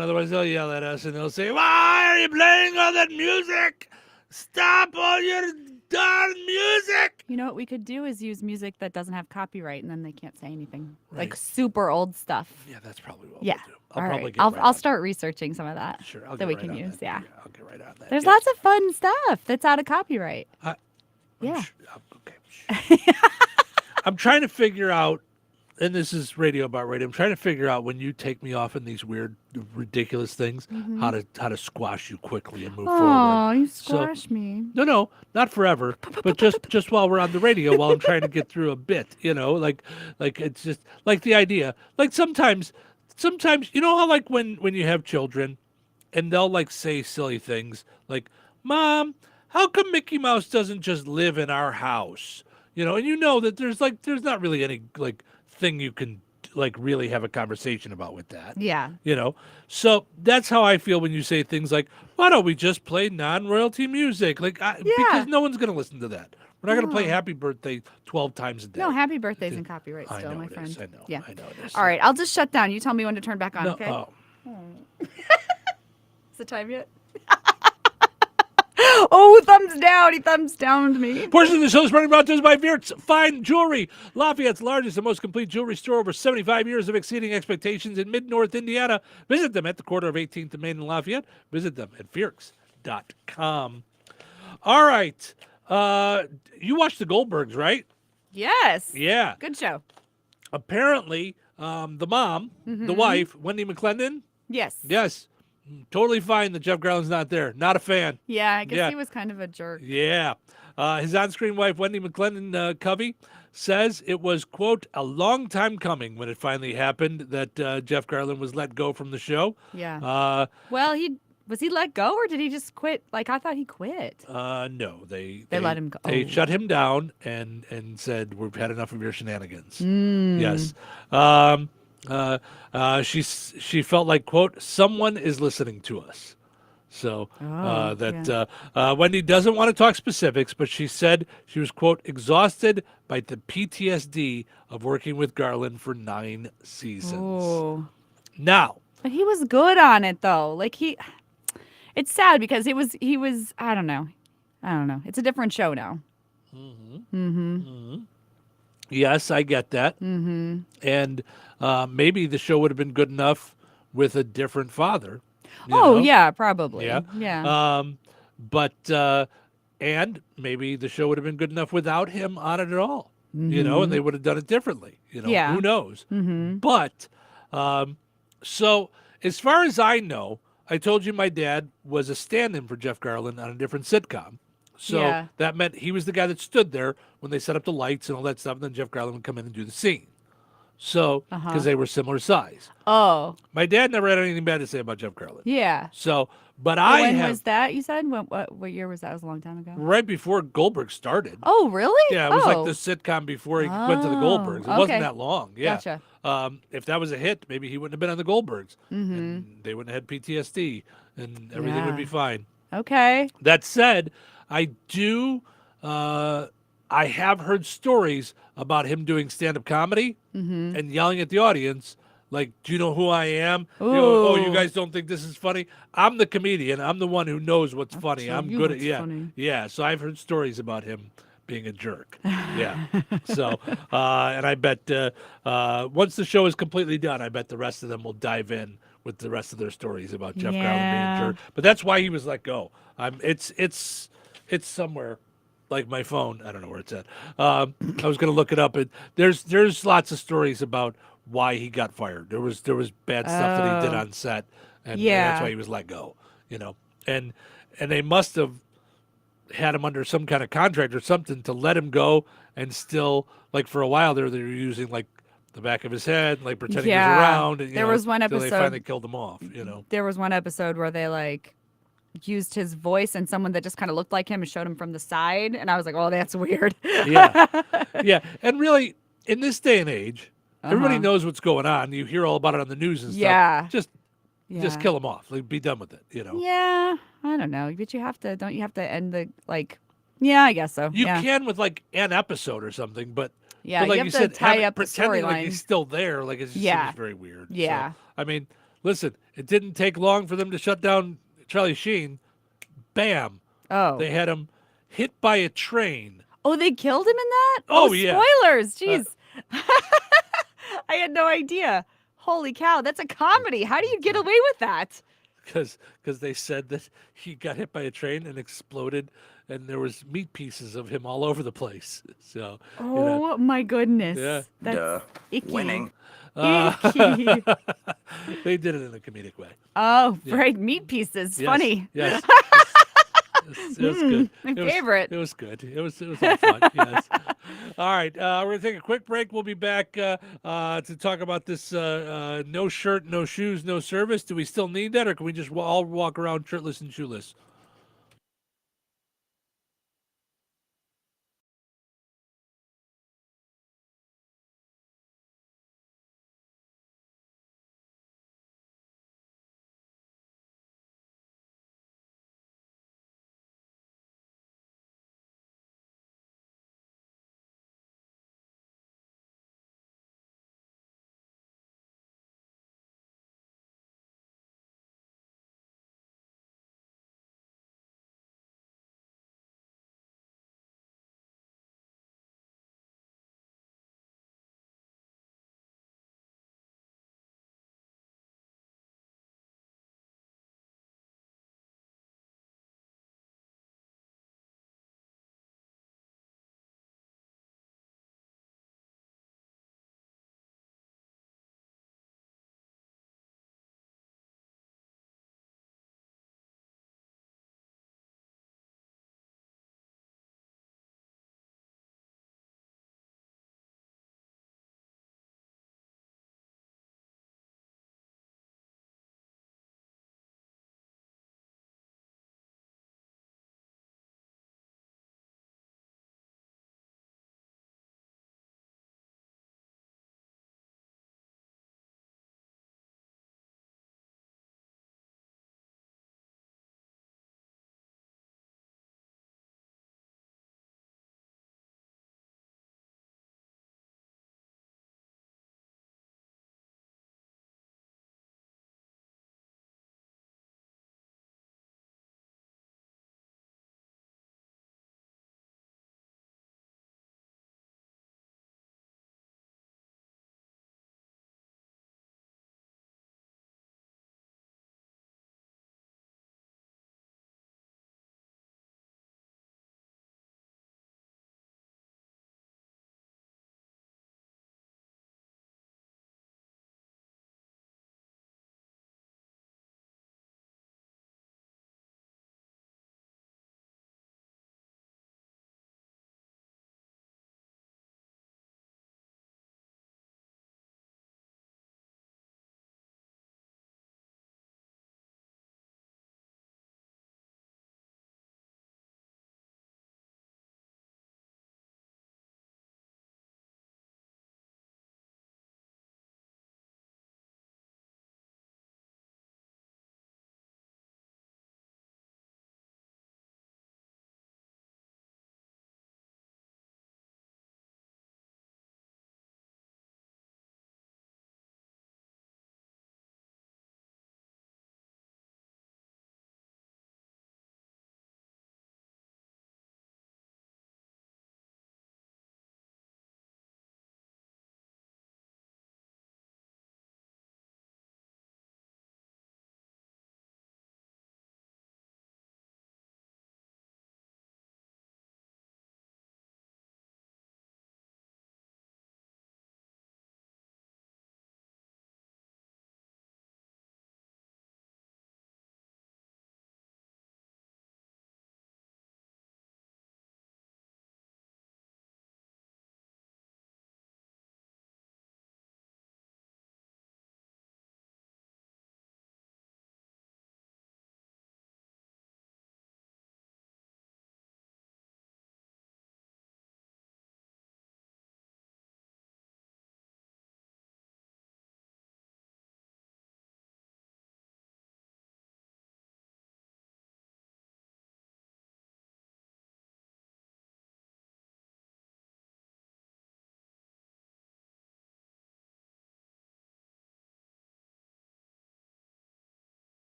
Otherwise, they'll yell at us and they'll say, "Why are you playing all that music? Stop all your darn music!" You know what we could do is use music that doesn't have copyright, and then they can't say anything. Right. Like super old stuff. Yeah, that's probably what Yeah. we'll do. All probably right. get right I'll on start researching some of that. that. Sure, I'll that get we right can on use. that. Yeah. I'll get right on that. There's Yes. lots of fun stuff that's out of copyright. I'm Yeah. Okay. I'm trying to figure out, and this is radio about radio. I'm trying to figure out when you take me off in these weird, ridiculous things, how to squash you quickly and move Oh, forward. you So- squashed me. No, not forever, but just while we're on the radio, while I'm trying to get through a bit, like it's just like the idea. Like sometimes, you know how like when you have children, and they'll like say silly things like, "Mom, how come Mickey Mouse doesn't just live in our house?" And you know that there's not really any like thing you can like really have a conversation about with that. Yeah. So that's how I feel when you say things like, "Why don't we just play non-royalty music?" Like, because no one's going to listen to that. We're not going to play Happy Birthday 12 times a day. No, happy birthdays and copyright I still, know my it friend. is. I know. Yeah. I know it is. All right, I'll just shut down. You tell me when to turn back on, No, okay? oh. Is it time yet? Oh, thumbs down. He thumbs downed me. Portion of the show is brought to us by Viert's Fine Jewelry, Lafayette's largest and most complete jewelry store. Over 75 years of exceeding expectations in Mid-North Indiana. Visit them at the corner of 18th and Main in Lafayette. Visit them at Viert's.com. All right. You watched the Goldbergs, right? Yes. Yeah. Good show. Apparently, the mom, the wife, Wendy McClendon, Yes. yes, totally fine that Jeff Garlin's not there. Not a fan. Yeah, I guess Yeah. he was kind of a jerk. Yeah. His on-screen wife, Wendy McClendon Covey, says it was, quote, a long time coming when it finally happened that Jeff Garlin was let go from the show. Yeah. Well, was he let go or did he just quit? Like, I thought he quit. No, they let him go. They Oh. shut him down and said, "We've had enough of your shenanigans." Mm. Yes. She felt like, quote, someone is listening to us. So Wendy doesn't want to talk specifics, but she said she was, quote, exhausted by the PTSD of working with Garland for 9 seasons. Oh. Now, But he was good on it though. Like it's sad because he was I don't know. It's a different show now. yes, I get that. Mm-hmm. And maybe the show would have been good enough with a different father. you Oh know? yeah, probably. Yeah. Yeah. And maybe the show would have been good enough without him on it at all, and they would have done it differently. Yeah. Who knows? Mm-hmm. But so as far as I know, I told you my dad was a stand-in for Jeff Garlin on a different sitcom. So Yeah. that meant he was the guy that stood there when they set up the lights and all that stuff, and then Jeff Garlin would come in and do the scene. So, because they were similar size. Oh. My dad never had anything bad to say about Jeff Garlin. Yeah. So, but When was that? You said what year was that? It was a long time ago. right before Goldberg started. Oh, really? Yeah, it was like Oh. the sitcom before he went to the Goldbergs. It okay. wasn't that long. Yeah. Gotcha. If that was a hit, maybe he wouldn't have been on the Goldbergs. Mm-hmm. And they wouldn't have had PTSD and everything would be fine. Okay. That said, I have heard stories about him doing stand-up comedy and yelling at the audience, like, "Do you know who I am? Oh, you Ooh. guys don't think this is funny? I'm the comedian. I'm the one who knows what's funny. tell I'm you good at what's funny." Yeah, so I've heard stories about him being a jerk. Yeah. So, and I bet once the show is completely done, I bet the rest of them will dive in with the rest of their stories about Jeff Garlin being Yeah. a jerk. But that's why he was let go. It's somewhere. Like my phone, I don't know where it's at. I was going to look it up. There's lots of stories about why he got fired. There was bad stuff that he did on set, and that's why he was let go. And they must have had him under some kind of contract or something to let him go, and still, like, for a while there, they were using like the back of his head, like pretending he was around. And, There was one till they episode- finally killed him off. There was one episode where they like used his voice and someone that just kind of looked like him and showed him from the side, and I was like, "Oh, that's weird." Yeah. And really, in this day and age, everybody knows what's going on. You hear all about it on the news and stuff. Yeah. Just Yeah. kill him off. Like, be done with it. Yeah, I don't know, but don't you have to end the like? Yeah, I guess so. You yeah. can with like an episode or something, but Yeah, but like you you have to said, tie have it up the pretending like storyline. he's still there. Like, it just Yeah. seems very weird. Yeah. So, I mean, Listen, it didn't take long for them to shut down Charlie Sheen. Bam, Oh. they had him hit by a train. Oh, they killed him in that? Oh, yeah. Spoilers. Uh, Jeez. I had no idea. Holy cow, that's a comedy. How do you get away with that? because they said that he got hit by a train and exploded, and there was meat pieces of him all over the place. So Oh my goodness. yeah, That's Duh. icky. Winning. Icky. they did it in a comedic way. Oh, right. Meat pieces. Yes, Funny. Yes. It was good. My It was- favorite. It was good. It was all fun. Yes. All right. We're gonna take a quick break. We'll be back to talk about this no shirt, no shoes, no service. Do we still need that, or can we just all walk around shirtless and shoeless?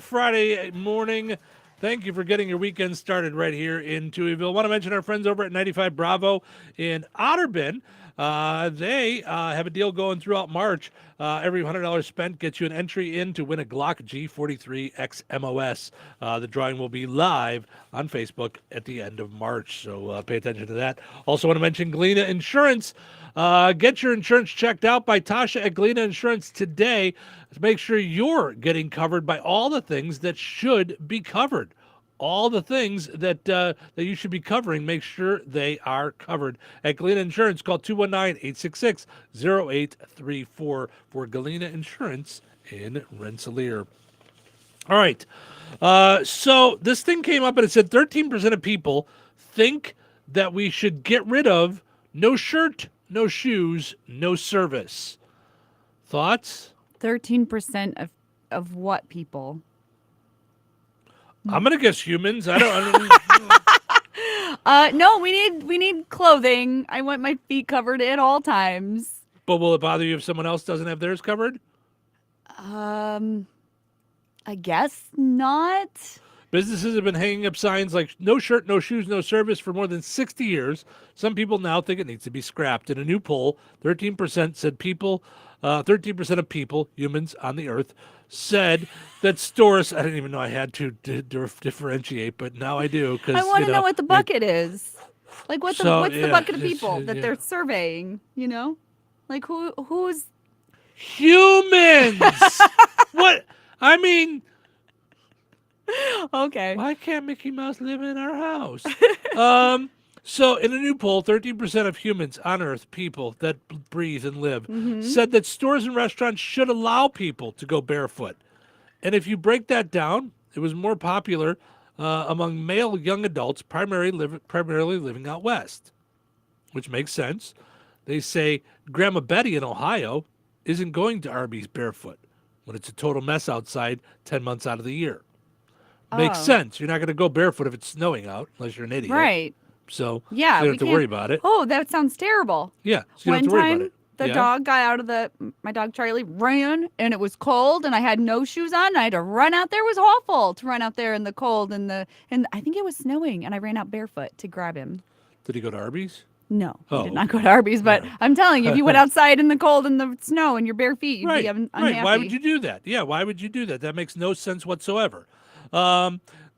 Friday morning. Thank you for getting your weekend started right here in Touhyville. I want to mention our friends over at 95 Bravo in Otterburn. They have a deal going throughout March. Every $100 spent gets you an entry in to win a Glock G43 XMOS. The drawing will be live on Facebook at the end of March, so pay attention to that. Also want to mention Galena Insurance. Get your insurance checked out by Tasha at Galena Insurance today to make sure you're getting covered by all the things that should be covered. All the things that that you should be covering, make sure they are covered. At Galena Insurance, call 219-866-0834 for Galena Insurance in Rensselaer. All right. So this thing came up and it said 13% of people think that we should get rid of no shirt, no shoes, no service. Thoughts? 13% of what people? I'm gonna guess humans. I don't No, we need clothing. I want my feet covered at all times. But will it bother you if someone else doesn't have theirs covered? I guess not. Businesses have been hanging up signs like no shirt, no shoes, no service for more than 60 years. Some people now think it needs to be scrapped. In a new poll, 13% said 13% of people, humans on the earth, said that stores, I didn't even know I had to differentiate, but now I do. I want to know what the bucket is. Like what's the bucket of people that they're surveying, you know? Like who's humans? What? I mean, okay. Why can't Mickey Mouse live in our house? So in a new poll, 13% of humans on Earth, people that breathe and live, said that stores and restaurants should allow people to go barefoot. And if you break that down, it was more popular among male young adults, primarily living out west, which makes sense. They say Grandma Betty in Ohio isn't going to Arby's barefoot when it's a total mess outside 10 months out of the year. Makes sense. You're not going to go barefoot if it's snowing out, unless you're an idiot. Right. So yeah, you don't have to worry about it. Oh, that sounds terrible. Yeah, so you don't have to worry about it. The dog got out of my dog Charlie ran, and it was cold, and I had no shoes on, and I had to run out there. It was awful to run out there in the cold, and I think it was snowing, and I ran out barefoot to grab him. Did he go to Arby's? No, he did not go to Arby's, but I'm telling you, if you went outside in the cold and the snow and your bare feet, you'd be unhappy. Right. Why would you do that? Yeah, why would you do that? That makes no sense whatsoever.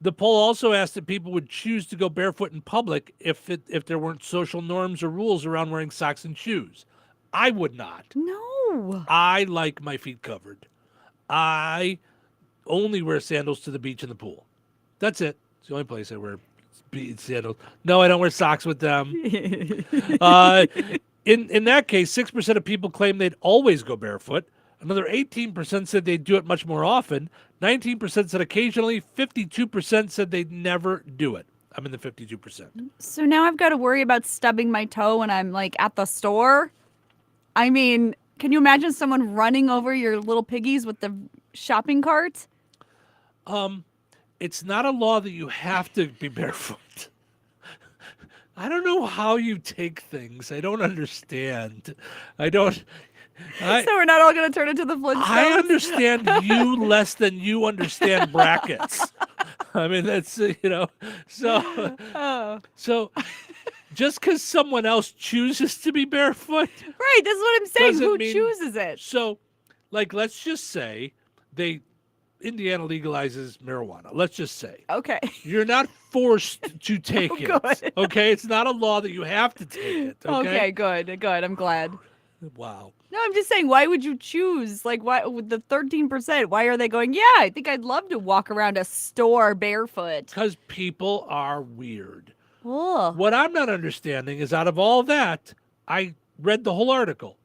The poll also asked if people would choose to go barefoot in public if there weren't social norms or rules around wearing socks and shoes. I would not. No. I like my feet covered. I only wear sandals to the beach and the pool. That's it. It's the only place I wear sandals. No, I don't wear socks with them. In that case, 6% of people claim they'd always go barefoot. Another 18% said they'd do it much more often. 19% said occasionally. 52% said they'd never do it. I'm in the 52%. So now I've got to worry about stubbing my toe when I'm like at the store. I mean, can you imagine someone running over your little piggies with the shopping cart? It's not a law that you have to be barefoot. I don't know how you take things. I don't understand. So we're not all going to turn into the Flintstones? I understand you less than you understand brackets. I mean, that's, so just because someone else chooses to be barefoot. Right, that's what I'm saying. Who mean, chooses it? So, like, let's just say Indiana legalizes marijuana. Let's just say. Okay. You're not forced to take it. Good. Okay? It's not a law that you have to take it. Okay, good. I'm glad. Wow. No, I'm just saying, why would you choose? Like, why with the 13%? Why are they going, yeah, I think I'd love to walk around a store barefoot? Because people are weird. Ugh. What I'm not understanding is out of all that, I read the whole article.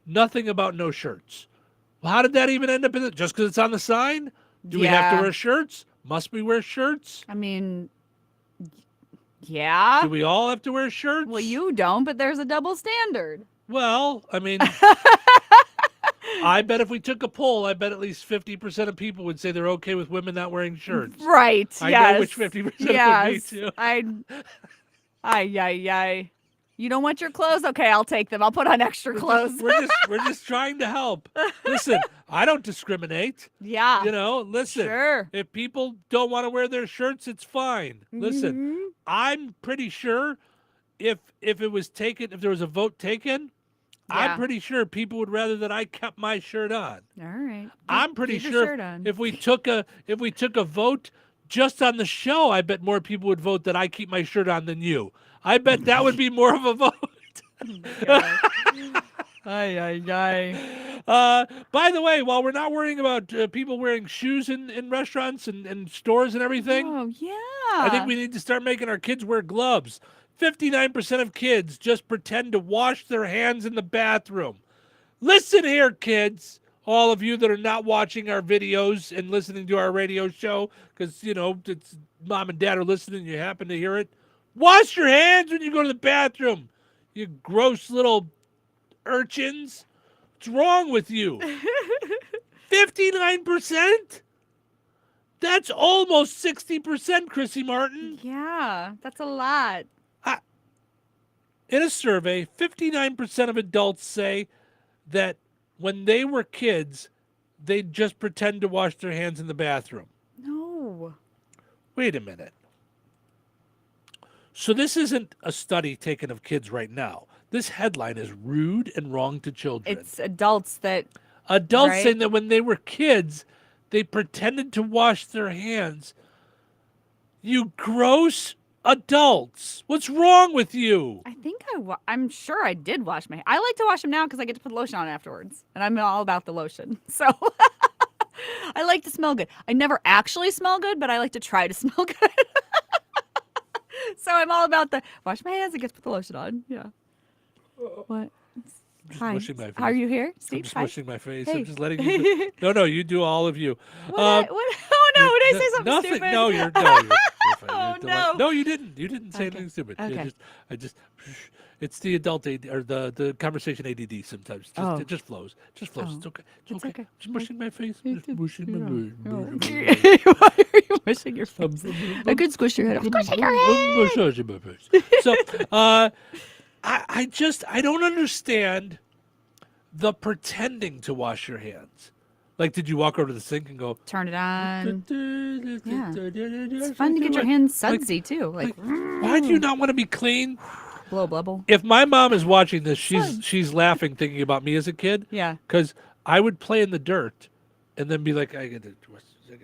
Nothing about no shirts. Well, how did that even end up in it? Just because it's on the sign? Do we have to wear shirts? Must we wear shirts? I mean, yeah. Do we all have to wear shirts? Well, you don't, but there's a double standard. Well, I mean, I bet if we took a poll, I bet at least 50% of people would say they're okay with women not wearing shirts. Right. I know which 50% would be too. You don't want your clothes? Okay, I'll take them. I'll put on extra clothes. We're just trying to help. Listen, I don't discriminate. Yeah. Listen. Sure. If people don't want to wear their shirts, it's fine. Listen, Mhm. I'm pretty sure if it was taken, if there was a vote taken, Yeah. I'm pretty sure people would rather that I kept my shirt on. All right. I'm pretty keep your sure shirt on. if we took a vote just on the show, I bet more people would vote that I keep my shirt on than you. I bet that would be more of a vote. By the way, while we're not worrying about people wearing shoes in restaurants and stores and everything, Oh, yeah. I think we need to start making our kids wear gloves. 59% of kids just pretend to wash their hands in the bathroom. Listen here, kids. All of you that are not watching our videos and listening to our radio show, because, it's mom and dad are listening, you happen to hear it. Wash your hands when you go to the bathroom, you gross little urchins. What's wrong with you? 59%? That's almost 60%, Chrissy Martin. Yeah, that's a lot. In a survey, 59% of adults say that when they were kids, they'd just pretend to wash their hands in the bathroom. No. Wait a minute. So this isn't a study taken of kids right now. This headline is rude and wrong to children. It's adults that... Adults right? saying that when they were kids, they pretended to wash their hands. You gross adults. What's wrong with you? I think I'm sure I did wash my... I like to wash them now because I get to put lotion on afterwards. And I'm all about the lotion. So I like to smell good. I never actually smell good, but I like to try to smell good. So I'm all about the wash my hands and get to put the lotion on. Yeah. What? Just Hi. mushing my face. Are you here, I'm Steve? just Hi. mushing my face. Hey. I'm just letting you. No, you do all of you. What? Oh no! Did I say something nothing. stupid? No, you're fine. Oh, You're no. No, you didn't. You didn't say Okay. anything stupid. Okay. It's the adult AD, or the conversation ADD sometimes. Oh. It just flows. It's okay. It's It's okay. Just mushing my face. Just mushing my Yeah. face. Why are you mushing your face? I could squish your head. I'm squishing your head. Massaging my face. So, I don't understand the pretending to wash your hands. Like, did you walk over to the sink and go? Turn it on. Yeah. It's fun to get your hands sudsy too. Like why do you not want to be clean? blow bubble. If my mom is watching this, she's laughing thinking about me as a kid. Yeah. Because I would play in the dirt and then be like, I gotta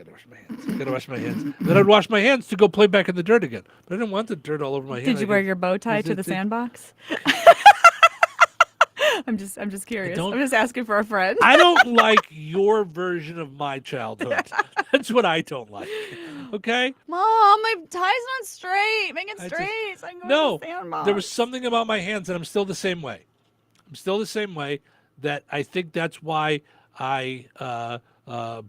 wash my hands. I gotta wash my hands. Then I'd wash my hands to go play back in the dirt again. But I didn't want the dirt all over my hands. Did you wear your bow tie to the sandbox? I'm just curious. I'm just asking for a friend. I don't like your version of my childhood. That's what I don't like. Okay? Mom, my tie's not straight. Make it straight so I can go No, to the sandbox. there was something about my hands, and I'm still the same way. I'm still the same way. That I think that's why I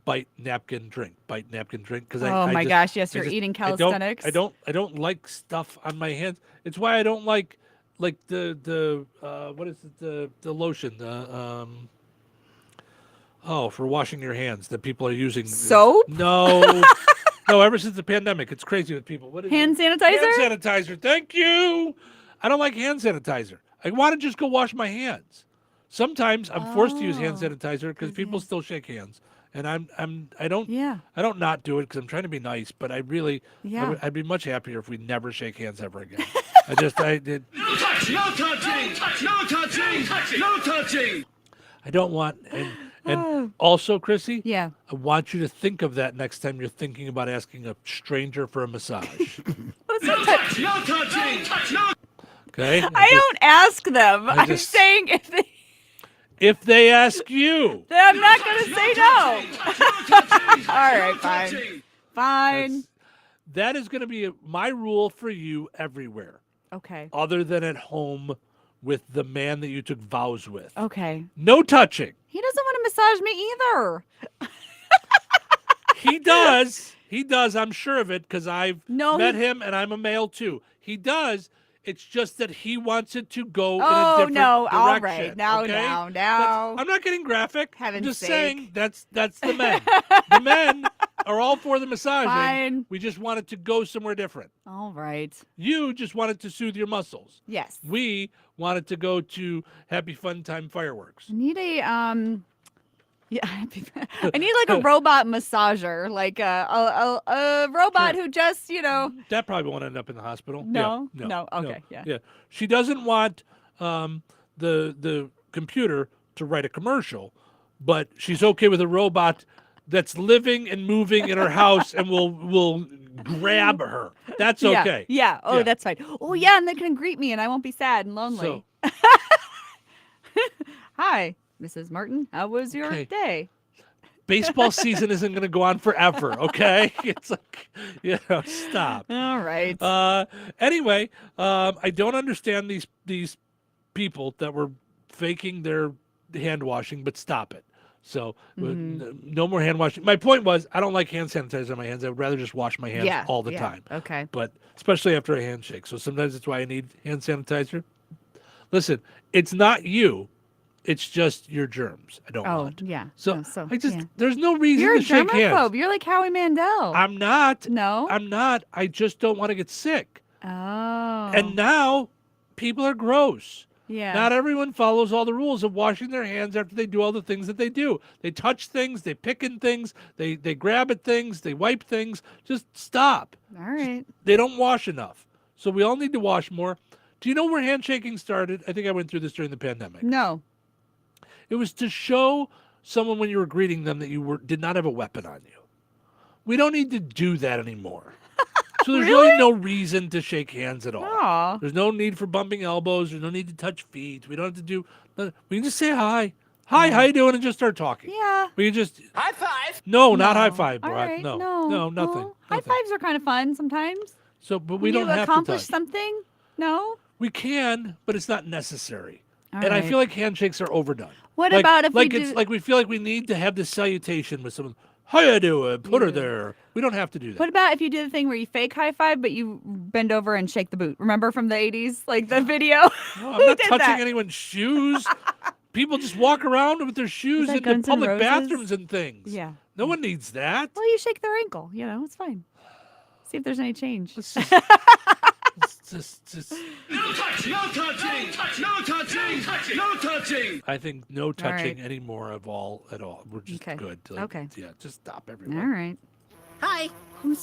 bite napkin drink because oh my gosh, yes, you're eating calisthenics. I don't like stuff on my hands. It's why I don't like the what is it, the lotion, for washing your hands that people are using. Soap? No. No, ever since the pandemic, it's crazy with people. What is Hand it? sanitizer? Hand sanitizer. Thank you. I don't like hand sanitizer. I want to just go wash my hands. Sometimes I'm forced to use hand sanitizer because people still shake hands, and I don't not do it because I'm trying to be nice, but I really I'd be much happier if we never shake hands ever again. I did. No touching! No touching! No touching! No touching! I don't want and also, Chrissy, Yeah. I want you to think of that next time you're thinking about asking a stranger for a massage. No touching! No touching! No. Okay? I don't ask them. I'm just- saying If they ask you. then I'm not going to say no. All right, fine. Fine. That is going to be my rule for you everywhere, Okay. other than at home with the man that you took vows with. Okay. No touching. He doesn't want to massage me either. He does. He does. I'm sure of it because I've No, met he- him and I'm a male too. He does. It's just that he wants it to go in a Oh, different no. direction. All right. Now, okay? now. I'm not getting graphic. I'm Heaven's just sake. saying that's the men. The men are all for the massaging. Fine. We just want it to go somewhere different. All right. You just wanted to soothe your muscles. Yes. We wanted to go to Happy Fun Time fireworks. I need a yeah, I need like a robot massager, like a robot who just, That probably won't end up in the hospital. No? Yeah, No, okay, yeah. Yeah. She doesn't want the computer to write a commercial, but she's okay with a robot that's living and moving in her house and will grab her. That's okay. Yeah. Oh, Yeah. that's fine. Oh, yeah, and they can greet me and I won't be sad and lonely. So, Hi, Mrs. Martin. How was your Okay. day? baseball season isn't going to go on forever, okay? It's like, stop. All right. Anyway, I don't understand these people that were faking their hand washing, but stop it. So no more hand washing. My point was, I don't like hand sanitizer on my hands. I would rather just wash my hands all the time. Okay. But especially after a handshake. So sometimes that's why I need hand sanitizer. Listen, it's not you. It's just your germs. I don't Oh, want. yeah. So, No, I just yeah. there's no reason You're a to shake hands. germaphobe. You're like Howie Mandel. I'm not. No? I'm not. I just don't want to get sick. Oh. And now people are gross. yeah. Not everyone follows all the rules of washing their hands after they do all the things that they do. They touch things, they pick in things, they grab at things, they wipe things. Just stop. All right. They don't wash enough. So we all need to wash more. Do you know where handshaking started? I think I went through this during the pandemic. No. It was to show someone when you were greeting them that you did not have a weapon on you. We don't need to do that anymore. So there's really no reason to shake hands at all. Aw. There's no need for bumping elbows. There's no need to touch feet. We don't have to do. We can just say hi. Hi, how you doing? And just start talking. Yeah. We can just. High five. No, not high five, All Brock. right. No, No. nothing. No. High nothing. fives are kind of fun sometimes. So, but we When don't you have accomplish to touch. something? No. We can, but it's not necessary. All and I right. feel like handshakes are overdone. What like, about if like we it's do? like we feel like we need to have this salutation with someone. How you doing? Put her there. We don't have to do that. What about if you do the thing where you fake high five, but you bend over and shake the boot? Remember from the 80s, like the video? No, I'm Who not did touching that? anyone's shoes. People just walk around with their shoes that in the Guns N' public Roses? bathrooms and things. Yeah. No one needs that. Well, you shake their ankle. It's fine. See if there's any change. Let's just, just. No touching. No touching. No touching. No touching. I think no touching right. anymore at all. We're just Okay. good. Okay. Yeah, just stop All everyone. right. Hi. I'm